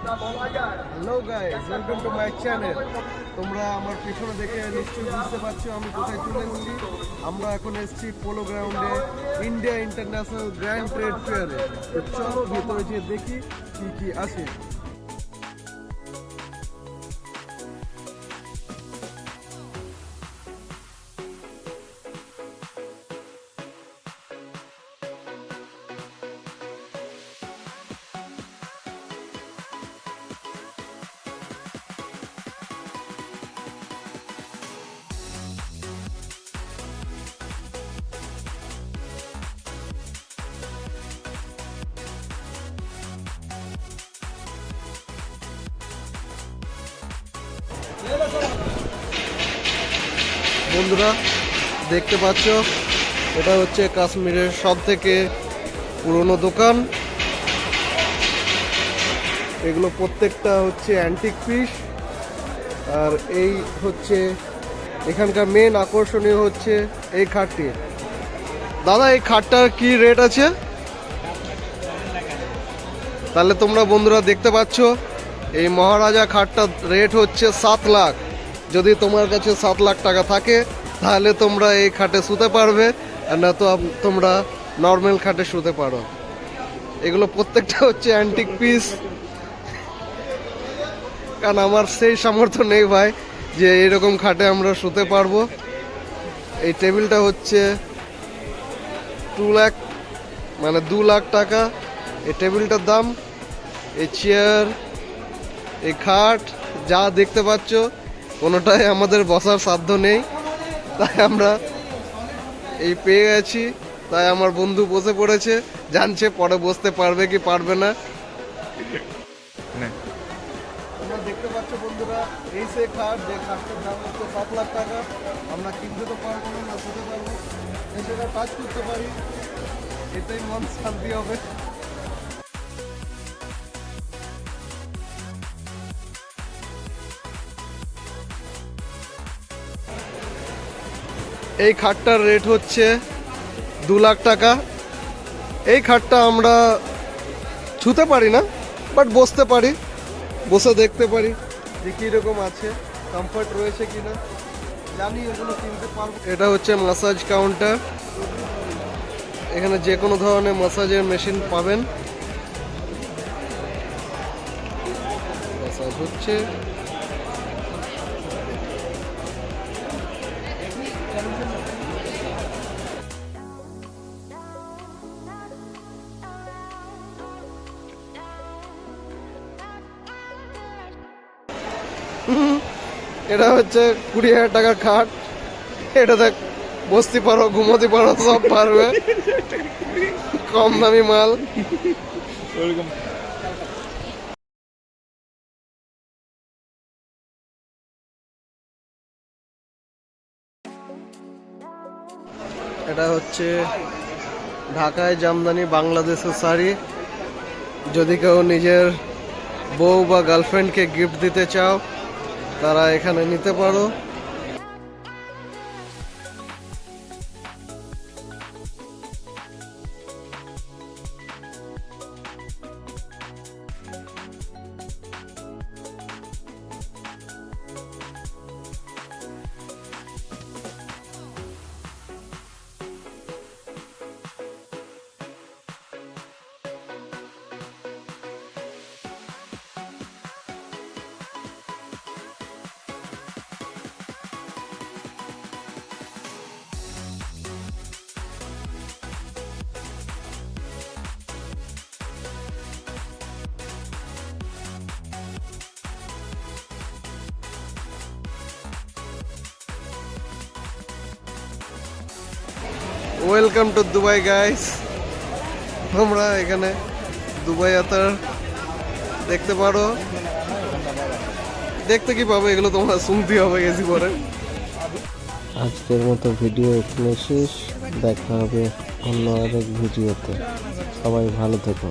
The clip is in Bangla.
Hello guys, welcome to my channel. তোমরা আমার পিছনে দেখে নিশ্চয়ই বুঝতে পারছো আমি কোথায় চলে এসেছি। আমরা এখন এসেছি পোলো গ্রাউন্ডে, ইন্ডিয়া ইন্টারন্যাশনাল গ্র্যান্ড ট্রেড ফেয়ারে। তো চলো ভেতরে গিয়ে দেখি কি কি আছে। বন্ধুরা দেখতে পাচ্ছ, এটা হচ্ছে কাশ্মীরের সব থেকে পুরনো দোকান। এগুলো প্রত্যেকটা হচ্ছে অ্যান্টিক পিস। আর এই হচ্ছে এখানকার মেন আকর্ষণীয় হচ্ছে এই খাটটি। দাদা, এই খাটটার কি রেট আছে? তাহলে তোমরা বন্ধুরা দেখতে পাচ্ছ, এই মহারাজা খাটটার রেট হচ্ছে 7 লাখ। যদি তোমার কাছে 7 লাখ টাকা থাকে তাহলে তোমরা এই খাটে শুতে পারবে, আর না তো তোমরা নর্মাল খাটে শুতে পারো। এগুলো প্রত্যেকটা হচ্ছে অ্যান্টিক পিস, কারণ আমার সেই সামর্থ্য নেই ভাই যে এরকম খাটে আমরা শুতে পারবো। এই টেবিলটা হচ্ছে 2 লাখ, মানে 2 লাখ টাকা এই টেবিলটার দাম। এই চেয়ার, এই খাট যা দেখতে পাচ্ছ কোনোটাই আমাদের বসার সাধ্য নেই, তাই আমরা এই পেয়ে গেছি। তাই আমার বন্ধু বসে পড়েছে, জানছে পরে বসতে পারবে কি পারবে না। তোমরা দেখতে পাচ্ছ বন্ধুরা, এই সে খাট, যে খাটটার দাম হচ্ছে 7 লাখ টাকা। আমরা কিনতে তো পারবো না, না শুতে পারবো, এসে কাজ করতে পারি, এটাই মন শান্তি হবে। এই খাটটার রেট হচ্ছে 2 লাখ টাকা। এই খাটটা আমরা ছুতে পারি না, বাট বসতে পারি, বসে দেখতে পারি যে কীরকম আছে, কমফর্ট রয়েছে কিনা, জানি এগুলো কিনতে পারবো। এটা হচ্ছে ম্যাসাজ কাউন্টার। এখানে যে কোনো ধরনের ম্যাসাজের মেশিন পাবেন। ম্যাসাজ হচ্ছে। এটা হচ্ছে 20,000 টাকার খাট। এটাতে বসতে পারো, ঘুমোতে পারো, সব পারবে, কম দামি মাল। এটা হচ্ছে ঢাকায় জামদানি বাংলাদেশের শাড়ি। যদি কেউ নিজের বউ বা গার্লফ্রেন্ডকে গিফট দিতে চাও তারা এখানে নিতে পারো। Welcome to Dubai guys. তোমরা এখানে দুবাই আতার দেখতে পারো। দেখতে কি পাবে, এগুলো তোমরা শুনতে হবে গেছি পরে। আজকের মতো ভিডিও এখানে শেষ। দেখা হবে অন্য আরেক ভিডিওতে। সবাই ভালো থেকো।